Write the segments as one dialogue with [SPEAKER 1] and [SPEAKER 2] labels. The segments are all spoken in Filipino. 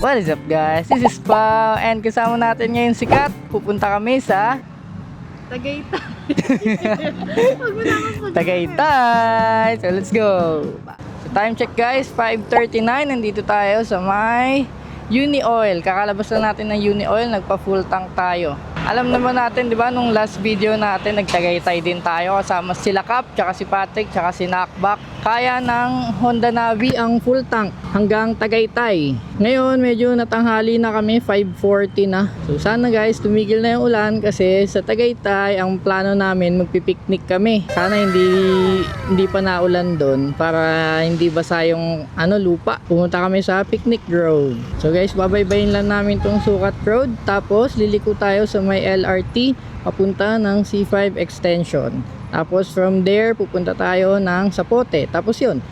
[SPEAKER 1] What is up guys? This is Pao and kasama natin ngayon si Kat. Pupunta kami sa
[SPEAKER 2] Tagaytay.
[SPEAKER 1] Tagaytay. So let's go. So time check guys, 5:39. Nandito tayo sa may Uni Oil. Kakalabas lang natin ng Uni Oil, nagpa full tank tayo. Alam naman natin, di ba, nung last video natin, nagtagaytay din tayo kasama sila Cap, tsaka si Patrick, tsaka si Nakbak. Kaya ng Honda Navi ang full tank hanggang Tagaytay. Ngayon, medyo natanghali na kami, 5:40 na. So sana guys, tumigil na yung ulan kasi sa Tagaytay, ang plano namin, magpipiknik kami. Sana hindi pa naulan doon para hindi basa yung lupa. Pumunta kami sa picnic grove. So guys, babaybayin lang namin tong Sukat Road. Tapos liliko tayo sa may LRT papunta ng C5 extension. Tapos from there pupunta tayo ng Sapote. Tapos yun,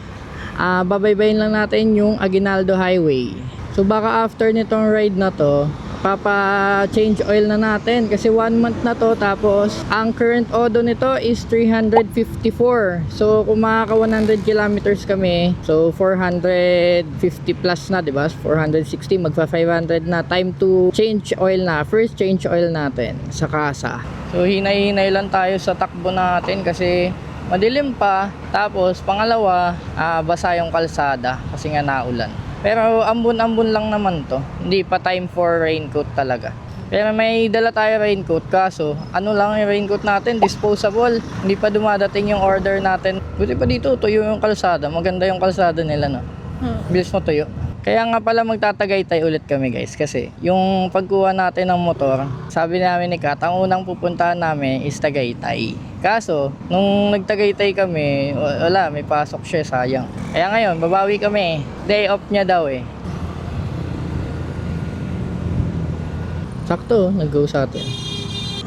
[SPEAKER 1] babaybayin lang natin yung Aguinaldo Highway. So baka after nitong ride na to, papa-change oil na natin kasi 1 month na to. Tapos ang current odo nito is 354. So kung makaka 100 kilometers kami, so 450 plus na, diba? 460, magpa 500 na. Time to change oil na. First change oil natin sa kasa. So hinay-hinay lang tayo sa takbo natin kasi madilim pa. Tapos pangalawa, basa yung kalsada kasi nga naulan. Pero ambon-ambon lang naman to. Hindi pa time for raincoat talaga. Pero may dala tayo raincoat, kaso ano lang yung raincoat natin, disposable. Hindi pa dumadating yung order natin. Buti pa dito, tuyo yung kalsada. Maganda yung kalsada nila, no? Bilis mo tuyo. Kaya nga pala magtatagaytay ulit kami guys. Kasi yung pagkuha natin ng motor, sabi namin ni Kat, ang unang pupuntahan namin is Tagaytay. Kaso, nung nagtagaytay kami, wala, may pasok siya, sayang. Kaya ngayon, babawi kami. Day off niya daw eh. Sakto, nag-go sa atin.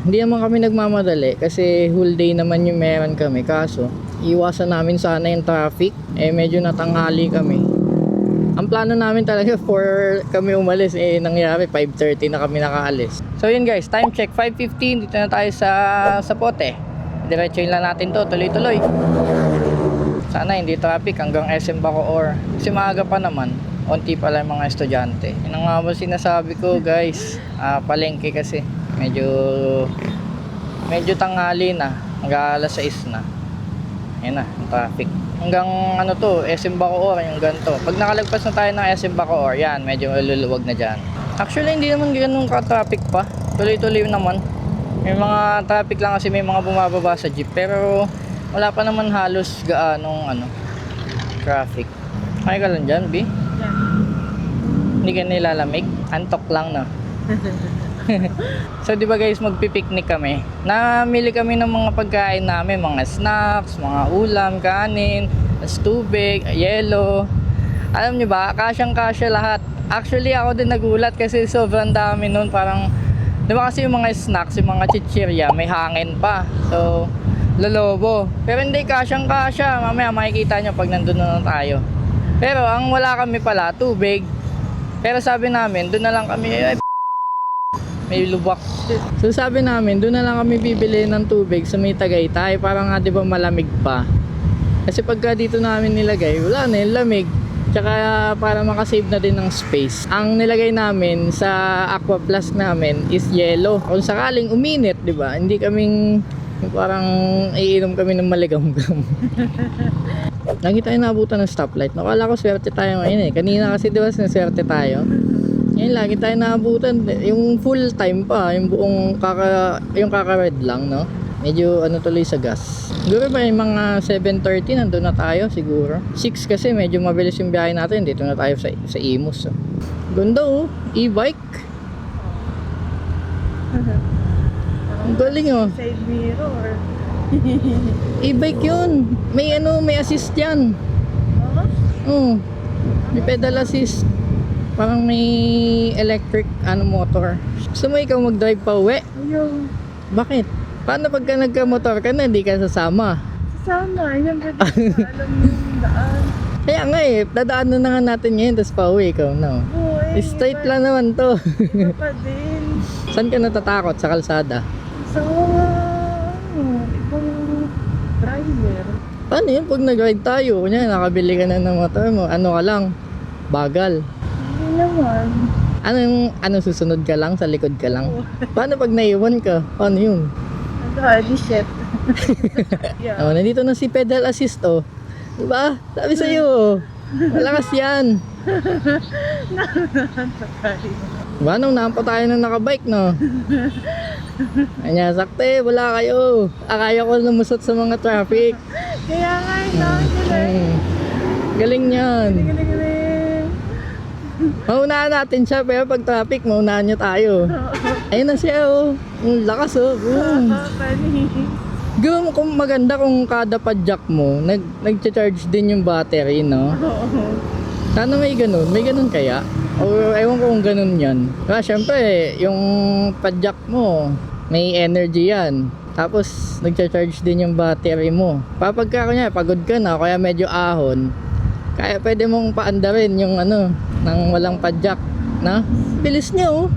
[SPEAKER 1] Hindi naman kami nagmamadali kasi whole day naman yung meron kami. Kaso, iwasan namin sana yung traffic. Medyo natanghali kami. Ang plano namin talaga for kami umalis, nangyari 5:30 na kami nakaalis. So yun guys, time check 5:15, dito na tayo sa Sapote. Diretsuin lang natin to, tuloy-tuloy. Sana hindi traffic hanggang SM Bacoor. Kasi maaga pa naman, onti pa lang mga estudyante. Yun ang nga ba sinasabi ko guys, palengke kasi. Medyo tanghali na, hanggang alas 6 na. Ayun na, yung traffic. Hanggang SM Bacoor, yung ganito. Pag nakalagpas na tayo ng SM Bacoor, yan, medyo luluwag na dyan. Actually, hindi naman ganun ka-traffic pa. Tuloy-tuloy naman. May mga traffic lang kasi may mga bumababa sa jeep. Pero wala pa naman halos gaanong traffic. Kaya ka lang dyan, B?
[SPEAKER 2] Yeah.
[SPEAKER 1] Hindi ka nilalamig? Antok lang, no? So di ba guys, magpipiknik kami. Namili kami ng mga pagkain namin, mga snacks, mga ulam, kanin, tubig, yelo. Alam niyo ba, kasyang-kasya lahat. Actually ako din nagulat kasi sobrang dami nun. Parang, di ba kasi yung mga snacks, yung mga chichirya, may hangin pa. So, lolobo. Pero hindi kasyang-kasya. Mamaya makikita nyo pag nandun na tayo. Pero ang wala kami pala, tubig. Pero sabi namin, doon na lang kami, may lubak. So sabi namin, doon na lang kami bibili ng tubig sa may Tagaytay para nga, di ba, malamig pa. Kasi pagka dito namin nilagay, wala na yung lamig. Tsaka para makasave na din ng space. Ang nilagay namin sa aqua flask namin is yelo. Kung sakaling uminit, di ba, hindi kaming parang iinom kami ng maligam-gam. Lagi tayo naabutan ng stoplight. Nakala ko swerte tayo ngayon eh. Kanina kasi, di ba, sinaswerte tayo. Ngayon lagi tayo naabutan. Yung full time pa, yung buong kaka-red lang, no? Medyo tuloy sa gas. Siguro ba yung mga 7:30 nandun na tayo siguro. 6 kasi medyo mabilis yung biyahe natin. Dito na tayo sa Imus. Oh. Ganda oh, e-bike. Ang galing oh.
[SPEAKER 2] Side mirror.
[SPEAKER 1] E-bike yun. May assist yan. Oh, may pedal assist. Parang may electric motor. Gusto mo ikaw mag-drive pa uwi?
[SPEAKER 2] Ayaw.
[SPEAKER 1] Bakit? Paano pagka nagka-motor ka na, hindi ka sasama?
[SPEAKER 2] Sana, yan ba alam mo yung daan?
[SPEAKER 1] Kaya nga dadaanan na nga natin ngayon, tapos pa uwi ikaw, no? Straight lang naman to.
[SPEAKER 2] Iba pa din.
[SPEAKER 1] Saan ka natatakot? Sa kalsada?
[SPEAKER 2] Sa ibang driver.
[SPEAKER 1] Paano yun pag nag-ride tayo? Kunya, nakabili ka na ng motor mo, ano ka lang? Bagal.
[SPEAKER 2] naman.
[SPEAKER 1] Ano susunod ka lang? Sa likod ka lang? Paano pag naiwan ka? Paano yun?
[SPEAKER 2] Ano, di shit. Yeah.
[SPEAKER 1] Oh, nandito na si pedal assist oh. Diba? Sabi sa'yo, malakas yan. Diba nung nampa tayo ng nakabike no? Anya, sakte, wala kayo. Akaya ko lumusot sa mga traffic.
[SPEAKER 2] Kaya nga, galing.
[SPEAKER 1] Galing yan.
[SPEAKER 2] Galing.
[SPEAKER 1] Maunahan natin siya pero pag traffic, maunahan niya tayo. Ayun na siya oh. Ang lakas oh. Boom.
[SPEAKER 2] Funny.
[SPEAKER 1] Gawin kung maganda kung kada padjak mo, nag-charge din yung battery, no?
[SPEAKER 2] Oo.
[SPEAKER 1] Sana may ganun. May ganun kaya? O ewan ko kung ganun yan. Kaya syempre, yung padjak mo, may energy yan. Tapos, nag-charge din yung battery mo. Kapag ka, kunya, pagod ka na, kaya medyo ahon, kaya pwede mong paandarin yung ano, nang walang padjak, na? Bilis niya, oh.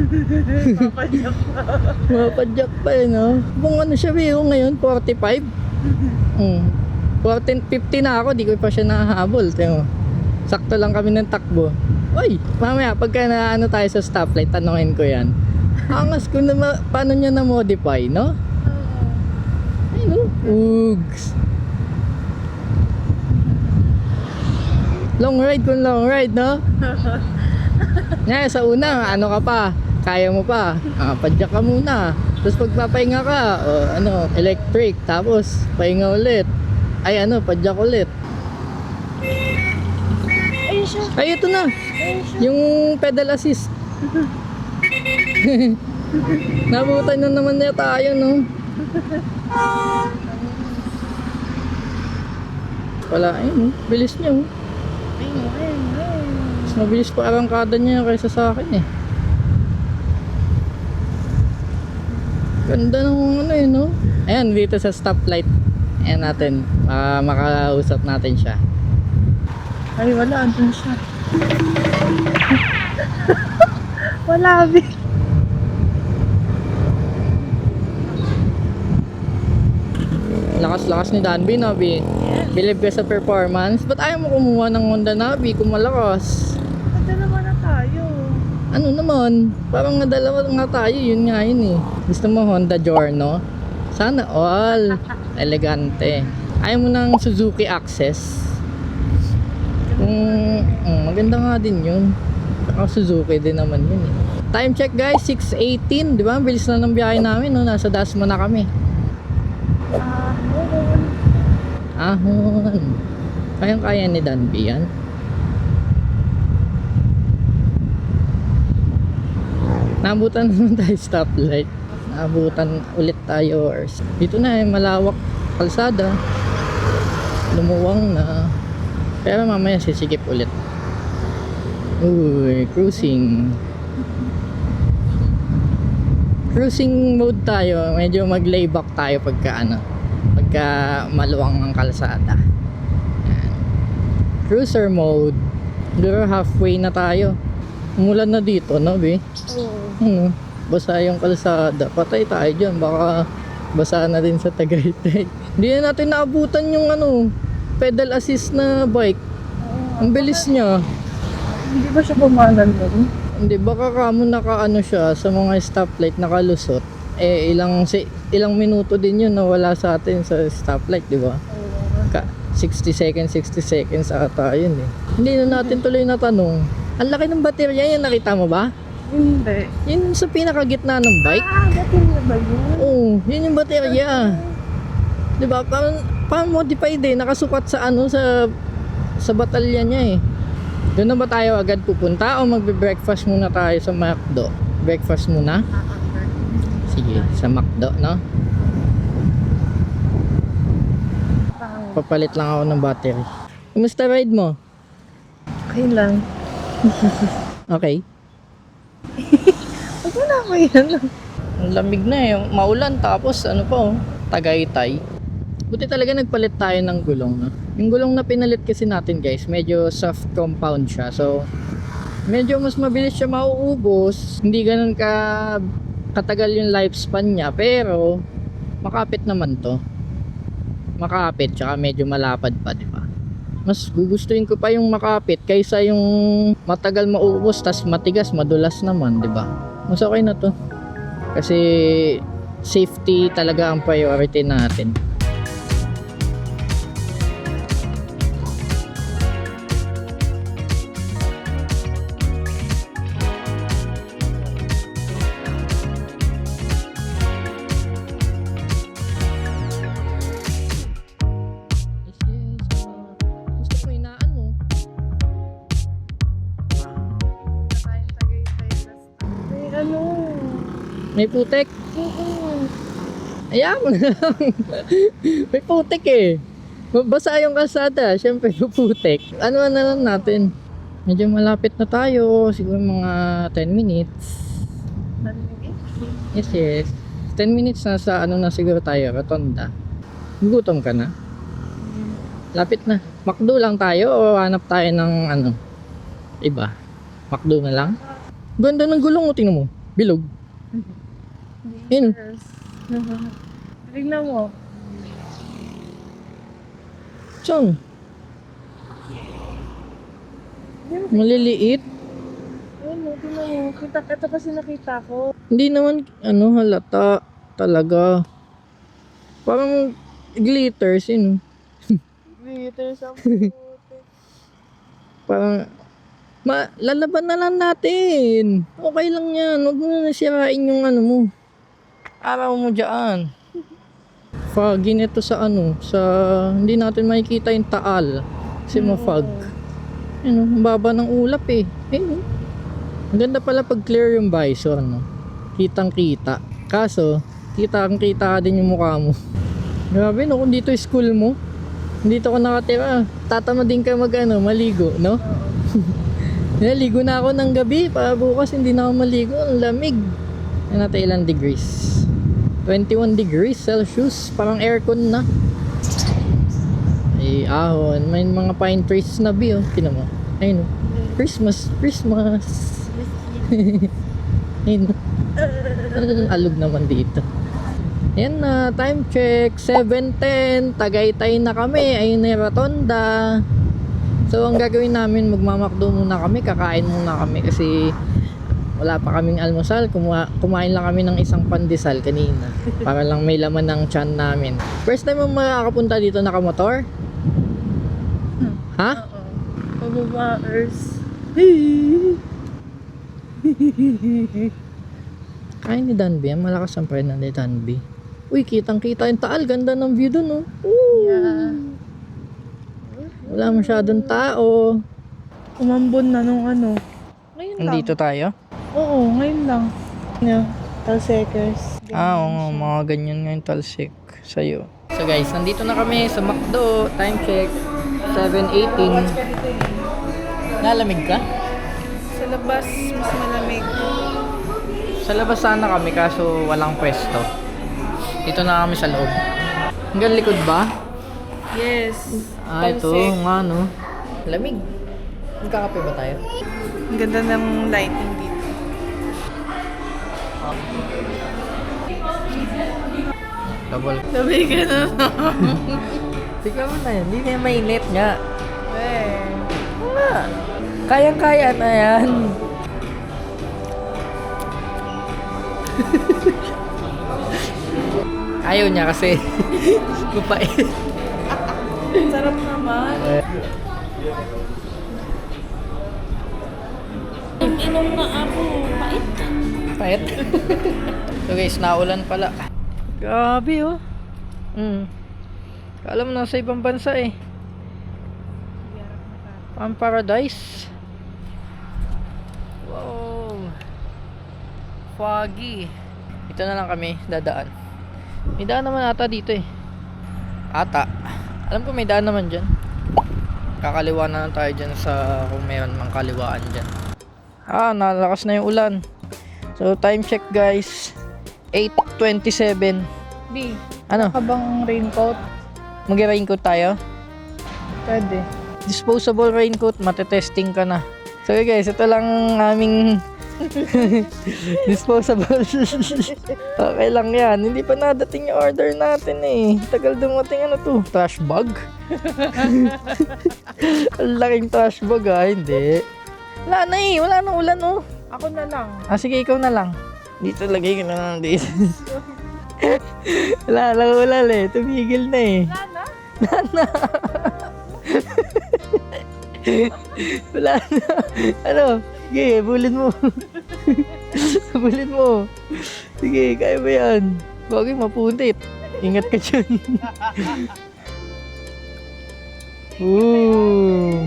[SPEAKER 2] Papadyak pa.
[SPEAKER 1] Mapadjak pa eh, no? Kung ano siya, Beo, ngayon, 45. 50 na ako, di ko pa siya nahahabol. Tiyo. Sakto lang kami ng takbo. Uy, mamaya, pagka na ano tayo sa stoplight, tanongin ko yan. Angas ko na, paano niya na-modify, no? Ay, no? Ugs. Long ride kung long ride, no? Nga, sa una, ano ka pa? Kaya mo pa. Padyak ka muna. Tapos pagpapahinga ka, o ano, electric. Tapos, pahinga ulit. Ay, ano, padyak ulit.
[SPEAKER 2] Ayun siya.
[SPEAKER 1] Ay, ito na.
[SPEAKER 2] Ayun siya.
[SPEAKER 1] Yung pedal assist. Nabutan na naman niya tayo, no? Wala, ayun, bilis niya, oh.
[SPEAKER 2] Ayun.
[SPEAKER 1] Mas mabilis pa arangkada niya kaysa sa akin, eh. Ganda ng ano, eh, no? Ayan, dito sa stoplight. Ayan natin, makausap natin siya.
[SPEAKER 2] Ay, wala. Andun siya. Wala, Bi.
[SPEAKER 1] Lakas-lakas ni Danby, no, Bi? Believe ka sa performance. Ba't ayaw mo kumuha ng Honda Navi kung malakas?
[SPEAKER 2] Ito naman na tayo.
[SPEAKER 1] Ano naman? Parang nadalawa nga tayo, yun nga yun eh. Gusto mo Honda Giorno? Sana all. Elegante. Ayaw mo ng Suzuki Access? Maganda nga din yun. Saka Suzuki din naman yun eh. Time check guys, 6:18. Di ba? Bilis na ng biyahe namin, no? Nasa Dasma na kami. Ahon. Kayang-kaya ni Danby yan. Naabutan naman tayo stoplight. Naabutan ulit tayo. Dito na eh, malawak kalsada. Lumuwang na. Pero mamaya sisikip ulit. Uy, cruising. Cruising mode tayo. Medyo mag-lay back tayo pagka maluwang ang kalsada. Yan. Cruiser mode. Siguro halfway na tayo. Umulan na dito, no, Bi?
[SPEAKER 2] Oo.
[SPEAKER 1] Basa yung kalsada. Patay tayo dyan. Baka basa na din sa Tagaytay. Hindi na natin naabutan yung pedal assist na bike. Ang bilis niya.
[SPEAKER 2] Hindi ba siya pumanan doon?
[SPEAKER 1] Hindi, baka kamo siya sa mga stoplight nakalusot. Eh, ilang minuto din yun na wala sa atin sa stoplight, di ba?
[SPEAKER 2] Oo.
[SPEAKER 1] 60 seconds ata yun eh. Hindi na natin tuloy natanong. Ang laki ng baterya yan, nakita mo ba?
[SPEAKER 2] Hindi.
[SPEAKER 1] Yun sa pinakagitna ng bike.
[SPEAKER 2] Gating na ba yun?
[SPEAKER 1] Oo, yun yung baterya. Di ba? Parang modified eh. Nakasukat sa sa batalya niya eh. Doon na ba tayo agad pupunta o magbe-breakfast muna tayo sa McDo? Breakfast muna? Sige, sa McDo, no? Papalit lang ako ng battery. Kumusta ride mo?
[SPEAKER 2] Okay lang.
[SPEAKER 1] Okay.
[SPEAKER 2] Huwag mo na ako yan.
[SPEAKER 1] Ang lamig na eh. Maulan tapos ano pa oh. Tagaytay. Buti talaga nagpalit tayo ng gulong, no? Yung gulong na pinalit kasi natin guys, medyo soft compound siya. So, medyo mas mabilis siya mauubos. Hindi ganun katagal yung lifespan niya. Pero, makapit naman to. Makapit, tsaka medyo malapad pa, di ba? Mas gugustuhin ko pa yung makapit kaysa yung matagal maubos tas matigas, madulas naman, di ba? Mas okay na to. Kasi safety talaga ang priority natin. Gusto ko inaan mo.
[SPEAKER 2] May ano?
[SPEAKER 1] May putek.
[SPEAKER 2] Oo.
[SPEAKER 1] Ayan mo na lang. May putek eh. Basa yung kalsada, syempre puputek. Ano na lang natin? Medyo malapit na tayo, siguro mga 10 minutes. Yes. 10 minutes na sa ano na siguro tayo, Rotonda. Gutom ka na? Lapit na. McDo lang tayo o hanap tayo ng ano? Iba. McDo na lang? Ganda ng gulong mo, tingnan mo. Bilog. Yun.
[SPEAKER 2] Yes. Tignan mo.
[SPEAKER 1] Saan? Maliliit.
[SPEAKER 2] Ayun mo, tignan mo. Ito kasi nakita ko.
[SPEAKER 1] Hindi naman ano halata talaga. Parang glitters yun.
[SPEAKER 2] Glitter sa puti.
[SPEAKER 1] Parang lalaban na lang natin. Okay lang yan. Huwag mo na nasirain yung ano mo. Araw mo dyan. Foggy nito sa ano, sa hindi natin makikita yung taal. Kasi ma-fog. Ano, ang baba ng ulap eh. Ayun. Ang ganda pala pag clear yung visor, no? Kitang kita. Kaso, kitang kita din yung mukha mo. Grabe no, kung dito yung school mo. Dito ka nakatira. Tatama din ka maligo, no? Ligo na ako ng gabi para bukas hindi na ako maligo. Ang lamig. Yan natin ilang degrees. 21 degrees Celsius. Parang aircon na. Ay, ahon. May mga pine trees na bi, oh. Tingnan mo. Ayun, oh. Christmas. Ayun. Alog naman dito. Ayan na, time check. 7:10. Tagaytay na kami. Ayun na yung Rotonda. So, ang gagawin namin, magmamakdo muna kami. Kakain muna kami kasi wala pa kaming almusal. Kumain lang kami ng isang pandesal kanina. Para lang may laman ng tiyan namin. First time mo makakapunta dito nakamotor? Ha?
[SPEAKER 2] Oo. Pababaers.
[SPEAKER 1] Kaya ni Danby, ang malakas ang preno ni Danby. Uy, kitang kita yung taal. Ganda ng view dun, oh. Ooh.
[SPEAKER 2] Yeah.
[SPEAKER 1] Wala masyadong tao.
[SPEAKER 2] Umambon na nung ano. Ngayon lang.
[SPEAKER 1] Nandito tayo?
[SPEAKER 2] Oo, ngayon lang. Yeah. Talsekers.
[SPEAKER 1] Oo, mga ganyan nga yung talsik sa'yo. So guys, nandito na kami sa McDo. Time check, 7:18. Nalamig ka?
[SPEAKER 2] Sa labas, mas malamig.
[SPEAKER 1] Sa labas sana kami kaso walang pwesto. Dito na kami sa loob. Hanggang likod ba?
[SPEAKER 2] Yes.
[SPEAKER 1] Ito nga no. Lamig. Magkakape ba tayo?
[SPEAKER 2] Ang ganda ng lighting dito.
[SPEAKER 1] Double.
[SPEAKER 2] Sabi ka na.
[SPEAKER 1] Tignan mo na yan. Hindi na mainit nga.
[SPEAKER 2] Eh.
[SPEAKER 1] Nga. Kayang-kaya na yan. Ayaw niya kasi. Mapait.
[SPEAKER 2] Sarap naman. Inom na ako. Pait.
[SPEAKER 1] Pait. So guys, naulan pala. Grabe oh. Kala mo nasa ibang bansa eh. Ang paradise. Wow. Foggy. Ito na lang kami dadaan. May daan naman ata dito eh. Ata. Alam ko may daan naman dyan. Kakaliwa na lang tayo dyan sa kung mayroon mang kaliwaan dyan. Nalakas na yung ulan. So time check guys. 8:27.
[SPEAKER 2] B,
[SPEAKER 1] Ano?
[SPEAKER 2] bang raincoat?
[SPEAKER 1] Mag-raincoat tayo?
[SPEAKER 2] Pwede.
[SPEAKER 1] Disposable raincoat, matetesting ka na. So guys, ito lang ang aming Disposable. Okay lang yan. Hindi pa nadating yung order natin eh. Tagal dumating ano to? Trash bag? Ang laking trash bag ah. Hindi. Wala na eh. Wala nang ulan oh.
[SPEAKER 2] Ako na lang.
[SPEAKER 1] Ah sige, ikaw na lang. Dito lagay ko na lang dito. Wala lang ulan eh. Tumigil na eh.
[SPEAKER 2] Wala na?
[SPEAKER 1] Wala na. Ano? Sige, bulin mo. Bulin mo. Sige, kaya ba yan? Huwag yung mapuntit. Ingat ka dyan. Ooh.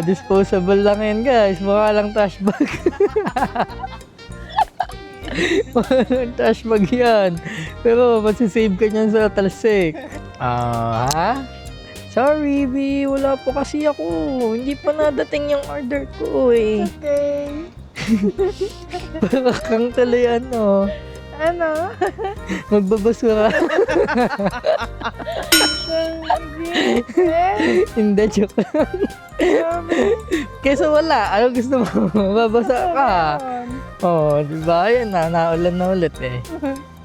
[SPEAKER 1] Disposable lang yan guys. Mukha lang trash bag. Mukha lang trash bag yan. Pero masisave ka niyan sa talsik. Ha? Sorry, B. Wala po kasi ako. Hindi pa nadating yung order ko eh.
[SPEAKER 2] Okay.
[SPEAKER 1] Para kang tuloy ano.
[SPEAKER 2] Ano?
[SPEAKER 1] Magbabasura. Hindi, joke lang. Kesa wala. Ano gusto mo? Mababasa ka. Oh, diba? Yan na. Naulan na ulit eh.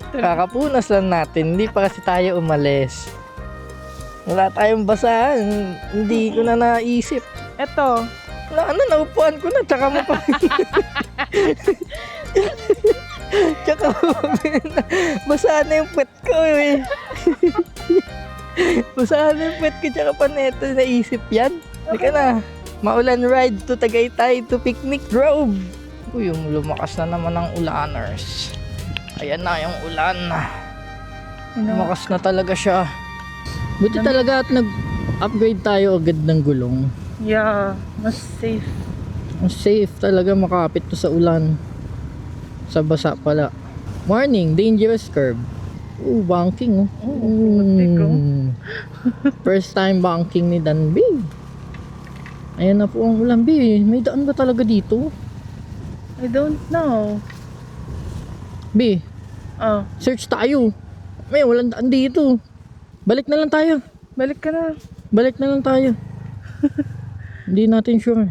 [SPEAKER 1] Kakapunas lang natin. Hindi pa kasi tayo umalis. Wala tayong basahan. Hindi ko na naisip.
[SPEAKER 2] Eto.
[SPEAKER 1] Naupuan ko na. Tsaka mo pa. Tsaka mo pa. Basahan na yung pet ko eh. Basahan na yung pet ko. Tsaka pa neto naisip yan. Halika na. Maulan ride to Tagaytay to Picnic Grove. Uy, yung lumakas na naman ang ulaners. Ayan na yung ulan. Lumakas na talaga siya. Buti talaga at nag-upgrade tayo agad ng gulong.
[SPEAKER 2] Yeah, mas safe.
[SPEAKER 1] Ang safe talaga makapit to sa ulan. Sa basa pala. Warning, dangerous curve. Banking oh. First time banking ni Dan B. Ayan na po ang ulan B. May daan ba talaga dito?
[SPEAKER 2] I don't know.
[SPEAKER 1] B,
[SPEAKER 2] Oh,
[SPEAKER 1] search tayo. May walang daan dito. Balik na lang tayo.
[SPEAKER 2] balik ka na.
[SPEAKER 1] Balik na lang tayo. Hindi natin sure.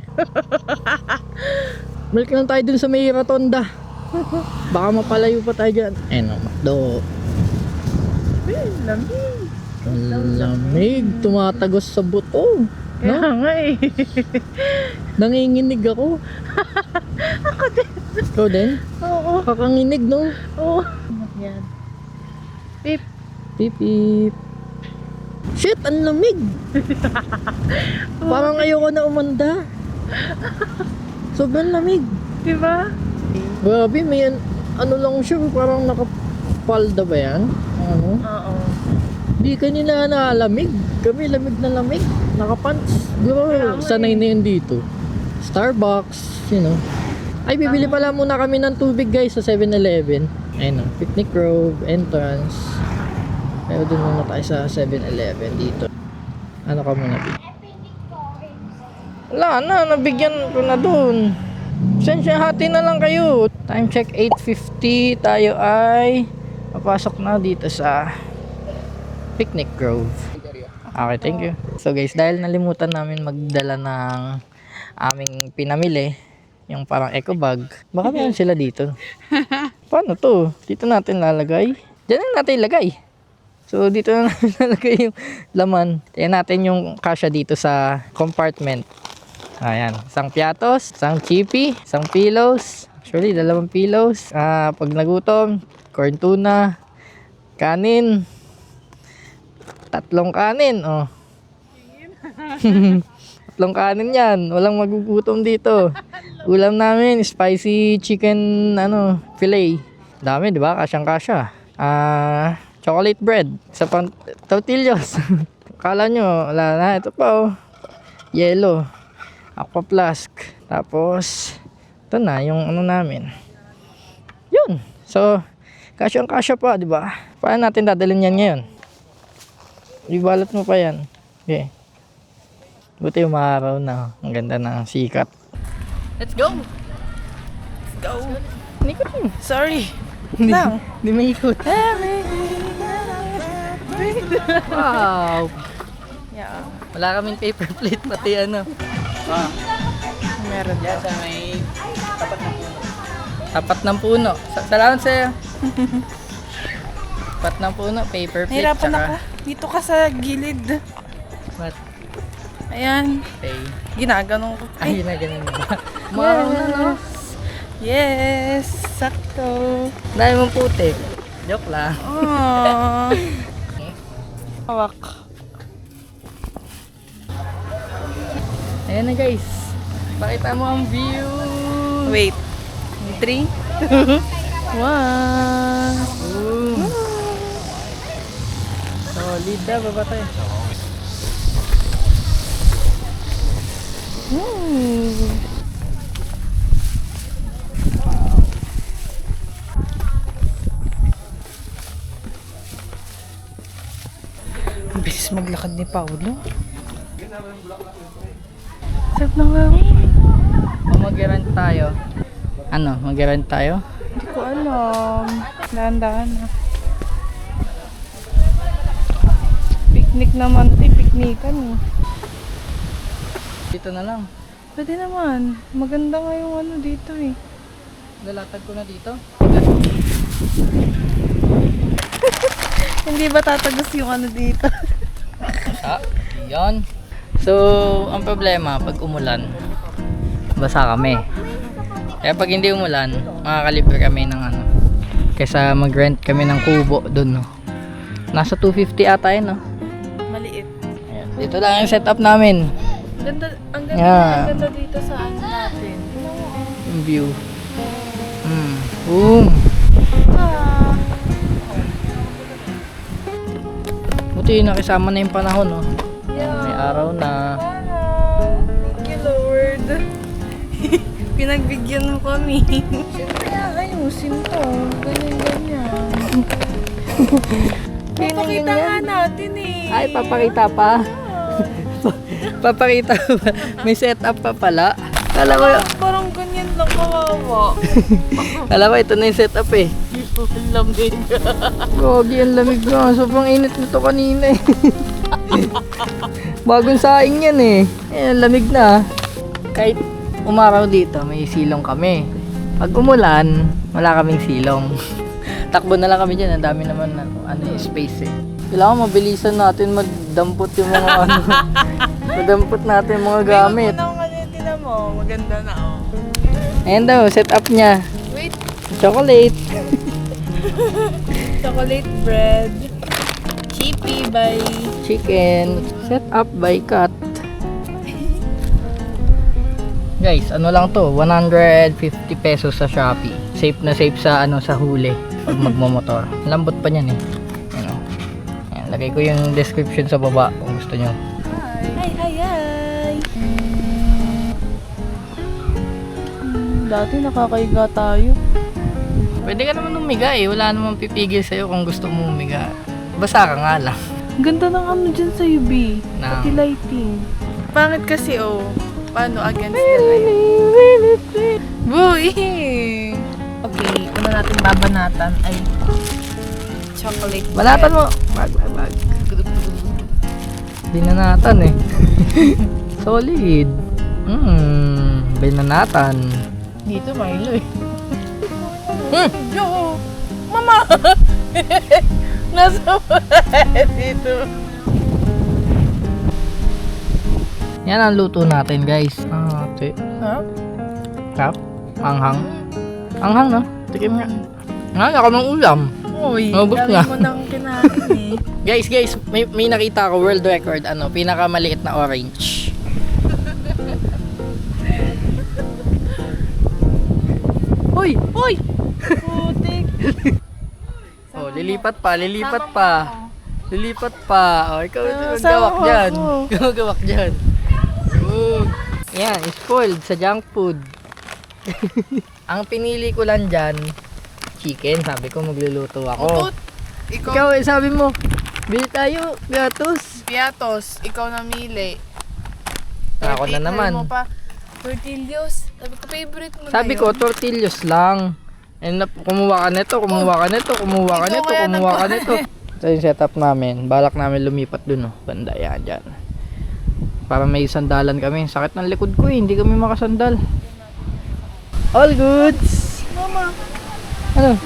[SPEAKER 1] Balik na lang tayo dun sa may rotonda. Baka mapalayo pa tayo dyan. Ayun o, McDo.
[SPEAKER 2] Lamig.
[SPEAKER 1] Ang lamig. Tumatagos sa buto.
[SPEAKER 2] Kaya nga eh.
[SPEAKER 1] Nanginginig ako.
[SPEAKER 2] Ako din.
[SPEAKER 1] Ikaw din?
[SPEAKER 2] Oo.
[SPEAKER 1] Kakanginig no?
[SPEAKER 2] Oo. Yan. Pip.
[SPEAKER 1] Pip pip. Shit, ang lamig. Parang ayoko na umanda. Sobrang lamig.
[SPEAKER 2] Diba?
[SPEAKER 1] Grabe, may ano lang siya, parang nakapalda ba yan? Ano?
[SPEAKER 2] Oo.
[SPEAKER 1] Di kanina nalamig. Kami lamig na lamig. Nakapants. Bro, sanay na yun dito. Starbucks, you know. Ay, bibili pala muna kami ng tubig guys sa 7-Eleven. Ayun o, Picnic Grove, entrance. Pero dun muna tayo sa 7-Eleven dito. Ano ka muna? Wala na, nabigyan ko na dun. Sensya, hati na lang kayo. Time check 8:50. Tayo ay papasok na dito sa Picnic Grove. Okay, thank you. So guys, dahil nalimutan namin magdala ng aming pinamili, yung parang eco bag, baka meron sila dito. Paano to? Dito natin lalagay. Diyan na natin ilagay. So dito na natin lalagay yung laman. Tingnan natin yung kasya dito sa compartment. Ayan, isang piatos, isang chippy, isang pillows. Actually, 2 pillows. Pag nagutom, corn tuna, kanin, 3 kanin, oh. 3 kanin yan. Walang magugutom dito. Ulam namin, spicy chicken, fillet. Dami, di ba? Kasyang-kasya. Chocolate bread. Sa tortillas. Kala nyo, wala na. Ito pa, oh. Yellow. Aqua flask. Tapos, ito na, yung namin. Yun. So, kasyang-kasya pa, di ba? Paano natin dadalhin yan ngayon? Ibalot mo pa yan. Okay. Buti yung maaraw na. Ang ganda ng sikat. Let's go! Let's go! Nikot mo. Sorry. Now. Hindi may ikot. Wow!
[SPEAKER 2] Yeah.
[SPEAKER 1] Wala kaming paper plate pati ano.
[SPEAKER 2] Meron
[SPEAKER 1] Yan sa may Tapat ng puno. Salamat sa'yo. Tapat ng puno, paper plate,
[SPEAKER 2] Nahirapan
[SPEAKER 1] tsaka...
[SPEAKER 2] ako. Dito ka sa gilid.
[SPEAKER 1] What?
[SPEAKER 2] Ayan.
[SPEAKER 1] Okay.
[SPEAKER 2] Ginaganong ko.
[SPEAKER 1] Ay, na ganun ba? Umaraw na, no?
[SPEAKER 2] Yes. Sakto.
[SPEAKER 1] Dahil mong putik. Joke lang.
[SPEAKER 2] Aww. Hawak.
[SPEAKER 1] Ayan na guys. Pakita mo ang view.
[SPEAKER 2] Wait. 3, 2, 1.
[SPEAKER 1] Boom. Solid na, baba tayo.
[SPEAKER 2] Ang bilis maglakad ni Paulo. Sarap na nga.
[SPEAKER 1] Kung mag-rent tayo. Ano, mag-rent tayo?
[SPEAKER 2] Hindi ko alam. Dahan-dahan na. Picnic naman ito. Picnican eh.
[SPEAKER 1] Dito na lang.
[SPEAKER 2] Pwede naman. Maganda nga yung ano dito eh.
[SPEAKER 1] Lalatag ko na dito.
[SPEAKER 2] Hindi ba tatagos yung ano dito?
[SPEAKER 1] Ah, yan. So, ang problema, pag umulan, basa kami. Kaya pag hindi umulan, makakalibre kami ng ano. Kaysa mag-rent kami ng kubo dun, no. Nasa 250 ata yun, no.
[SPEAKER 2] Maliit.
[SPEAKER 1] Ayan. Dito lang yung setup namin.
[SPEAKER 2] Ganda, ang ganda,
[SPEAKER 1] Yeah.
[SPEAKER 2] ang ganda dito sa ano natin.
[SPEAKER 1] Yung view. Boom.
[SPEAKER 2] Ah.
[SPEAKER 1] Buti nakisama na yung panahon, no.
[SPEAKER 2] Yeah.
[SPEAKER 1] May araw na.
[SPEAKER 2] Thank you, Lord. Pinagbigyan mo kami. Siyempre, ayusin to. Ganyan-ganyan. Papakita nga natin eh.
[SPEAKER 1] Ay, papakita pa. Papakita pa. May setup pa pala. Kala ko,
[SPEAKER 2] Parang ganyan lang kawawa.
[SPEAKER 1] kala ko ito na yung setup eh.
[SPEAKER 2] Lamig.
[SPEAKER 1] Gogi, ang lamig na. Sobrang init nito kanina eh. Bagong saing yan eh. Ang lamig na. Kahit umaraw dito, may silong kami. Pag umulan, wala kaming silong. Takbo na lang kami dyan. Ang dami naman na space eh. Kailangan mabilisan natin magdampot yung mga ano. Magdampot natin yung mga gamit.
[SPEAKER 2] Ano nga din mo? Maganda na oh.
[SPEAKER 1] Ayan daw, setup niya.
[SPEAKER 2] Wait.
[SPEAKER 1] Chocolate.
[SPEAKER 2] Chocolate bread. Chippy by...
[SPEAKER 1] Chicken. Set up by Kat. Guys, ano lang to, 150 pesos sa Shopee. Safe na safe sa ano sa huli pag magmomotor. Lambot pa niyan eh. Ano. Ayan, lagay ko yung description sa baba kung gusto nyo.
[SPEAKER 2] Hi. Dati nakakaiga tayo.
[SPEAKER 1] Pwede ka naman umiga eh. Wala namang pipigil sa'yo kung gusto mo umiga. Basta ka nga lang.
[SPEAKER 2] Ganda ng ano dyan sa UB.
[SPEAKER 1] Na.
[SPEAKER 2] Pati lighting. Pangit kasi oh. Paano against the light? Boy! Okay, una natin babanatan ay chocolate.
[SPEAKER 1] Balatan mo. Bag. Binanatan eh. Solid. Binanatan.
[SPEAKER 2] Dito Milo eh. Yo! Mama! Nasa dito.
[SPEAKER 1] Yan ang luto natin guys.
[SPEAKER 2] Ha?
[SPEAKER 1] Tap. Anghang. Anghang no? Tikim nga. Nga ako ng ulam.
[SPEAKER 2] Uy,
[SPEAKER 1] Mabot
[SPEAKER 2] dami
[SPEAKER 1] nga.
[SPEAKER 2] mo nang kinain eh.
[SPEAKER 1] Guys, may nakita ako world record pinakamaliit na orange. Hoy!
[SPEAKER 2] Uy! Putik!
[SPEAKER 1] Oh, lilipat pa. Lilipat pa. Oh, ikaw
[SPEAKER 2] Ah,
[SPEAKER 1] gawak
[SPEAKER 2] sama
[SPEAKER 1] dyan.
[SPEAKER 2] ako.
[SPEAKER 1] Ikaw gawak dyan. Oh. Yan, spoiled sa junk food. Ang pinili ko lang dyan, chicken. Sabi ko magluluto ako.
[SPEAKER 2] Utut! Ikaw,
[SPEAKER 1] Ikaw sabi mo, bili tayo, gatos.
[SPEAKER 2] Piatos, ikaw namili.
[SPEAKER 1] Ako na naman.
[SPEAKER 2] Mo pa, tortillos. Sabi ko, favorite mo
[SPEAKER 1] Sabi
[SPEAKER 2] na
[SPEAKER 1] ko,
[SPEAKER 2] yun.
[SPEAKER 1] tortillos lang. And kumuha ka nito, kumuha ka nito.
[SPEAKER 2] Ikaw kaya
[SPEAKER 1] Ito yung setup namin. Balak namin lumipat dun, oh. Banda yan, dyan. Para may sandalan kami. Sakit ng likod ko eh, hindi kami makasandal. All goods.
[SPEAKER 2] Mama,
[SPEAKER 1] Ano?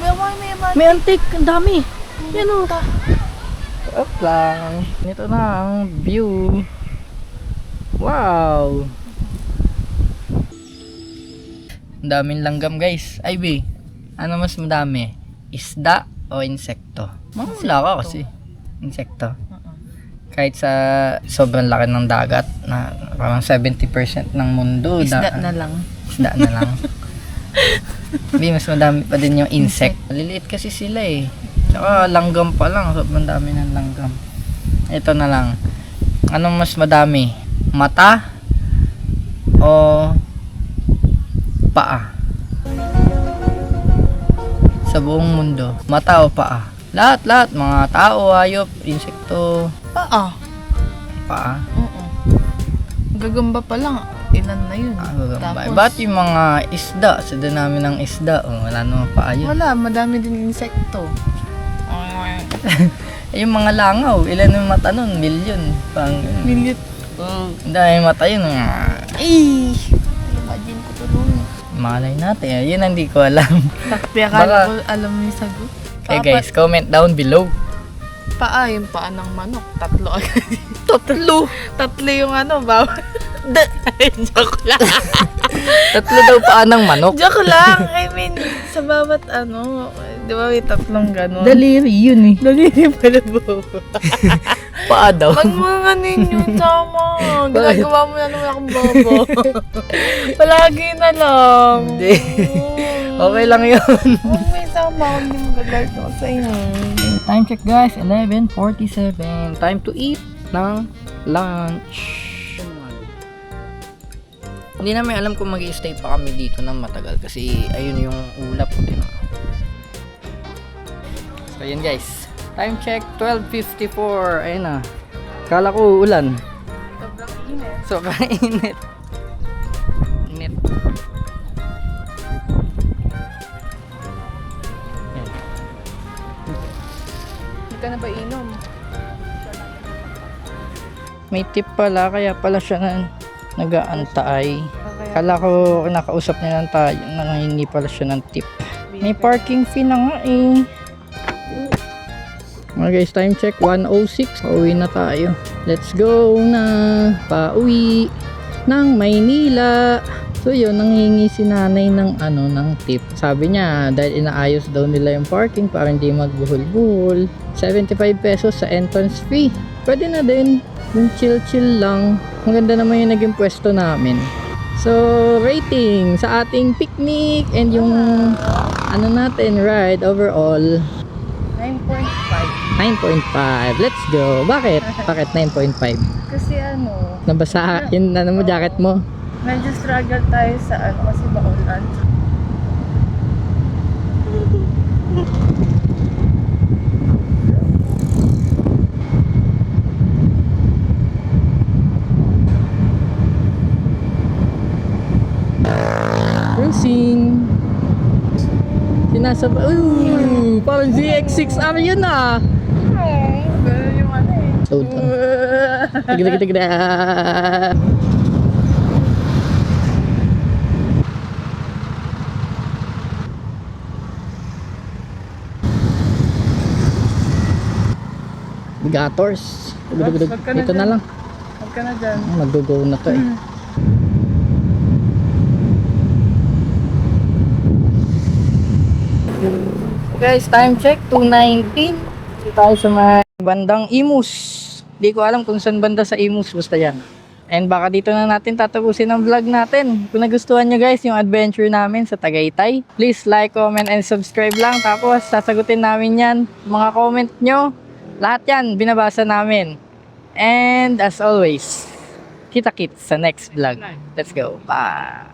[SPEAKER 2] may antik. Ang dami. Yan o.
[SPEAKER 1] Up lang. Ito na ang view. Wow. Ang daming langgam guys. Ay B, ano mas madami? Isda o insekto? Wala ka kasi. Insekto. Kahit sa sobrang laki ng dagat na parang 70% ng mundo.
[SPEAKER 2] Isda na lang.
[SPEAKER 1] Isda na lang. B, mas madami pa din yung insect. Maliliit kasi sila eh. Tsaka langgam pa lang. Sobrang dami ng langgam. Ito na lang. Anong mas madami? Mata o paa? Sa buong mundo. Mata o paa? Lahat. Mga tao, hayop, insekto,
[SPEAKER 2] Paa.
[SPEAKER 1] paa.
[SPEAKER 2] Oo. Gagamba pa lang. Ilan na yun.
[SPEAKER 1] Gagambay. Ba't yung mga isda? Sa dami ng isda. Oh, wala namang paa yun.
[SPEAKER 2] Wala, madami din insekto.
[SPEAKER 1] Yung mga langaw, ilan yung mata nun? Milyon.
[SPEAKER 2] Milit.
[SPEAKER 1] Ang dami mata yun.
[SPEAKER 2] Eh! Imagine ko to doon.
[SPEAKER 1] Malay natin. Yun ang hindi ko alam.
[SPEAKER 2] Takpi, akala
[SPEAKER 1] Baka-
[SPEAKER 2] ko alam mo yung sagot.
[SPEAKER 1] Okay guys, comment down below.
[SPEAKER 2] Paa, yung paa ng manok. Tatlo agad. Tatlo yung ano, bawal. Joke lang.
[SPEAKER 1] Tatlo daw paa ng manok.
[SPEAKER 2] Joke lang. I mean, sa bawat ano, di ba may tatlong gano'n?
[SPEAKER 1] Daliri yun eh.
[SPEAKER 2] Daliri pala bobo.
[SPEAKER 1] Paa daw.
[SPEAKER 2] Wag mo nga ninyo, tama. Ginagawa mo na naman akong bobo. Palagi na lang.
[SPEAKER 1] Hindi. Okay lang yun.
[SPEAKER 2] Huwag may tama, hindi mo gagawin ako sa inyo.
[SPEAKER 1] Time check guys, 11:47. Time to eat ng lunch. Hindi namin alam kung mag-i-stay pa kami dito ng matagal kasi ayun yung ulap ko din. So yun guys, time check 12:54. Ayun na. Kala ko ulan.
[SPEAKER 2] Sobrang init.
[SPEAKER 1] Sobrang init. Init. Yan.
[SPEAKER 2] Hindi ka na ba inom?
[SPEAKER 1] May tip pala, kaya pala siya nag-aantay. Kala ko nakausap niya lang tayo, nangingi pala siya ng tip. May parking fee na nga eh. Mga guys, time check 1:06. Pauwi na tayo. Let's go na. Pauwi ng Maynila. So yun, nanghingi si nanay ng ng tip. Sabi niya, dahil inaayos daw nila yung parking para hindi magbuhol-buhol. 75 pesos sa entrance fee. Pwede na din. Yung chill-chill lang. Maganda naman yung naging pwesto namin. So, rating sa ating picnic and yung natin ride overall
[SPEAKER 2] 9.5.
[SPEAKER 1] 9.5. Let's go. Bakit? Bakit 9.5?
[SPEAKER 2] Kasi ano,
[SPEAKER 1] Nabasa yung mo, jacket mo.
[SPEAKER 2] medyo struggle tayo sa ano kasi baulan.
[SPEAKER 1] Cruising. Sinasabay. Ooh, parang ZX6R yun ah.
[SPEAKER 2] Pero yung ano eh.
[SPEAKER 1] Load lang. Tigda. Gators.
[SPEAKER 2] Wag ka na
[SPEAKER 1] Ito na
[SPEAKER 2] dyan.
[SPEAKER 1] lang.
[SPEAKER 2] Huwag ka na dyan.
[SPEAKER 1] Mag-go na to eh. Guys, time check 2:19. Dito tayo sa may bandang Imus. Di ko alam kung saan banda sa Imus, basta yan. And baka dito na natin tatapusin ang vlog natin. Kung nagustuhan nyo guys yung adventure namin sa Tagaytay, please like, comment, and subscribe lang. Tapos sasagutin namin yan. Mga comment nyo, lahat yan binabasa namin. And as always, kita-kits sa next vlog. Let's go. Bye!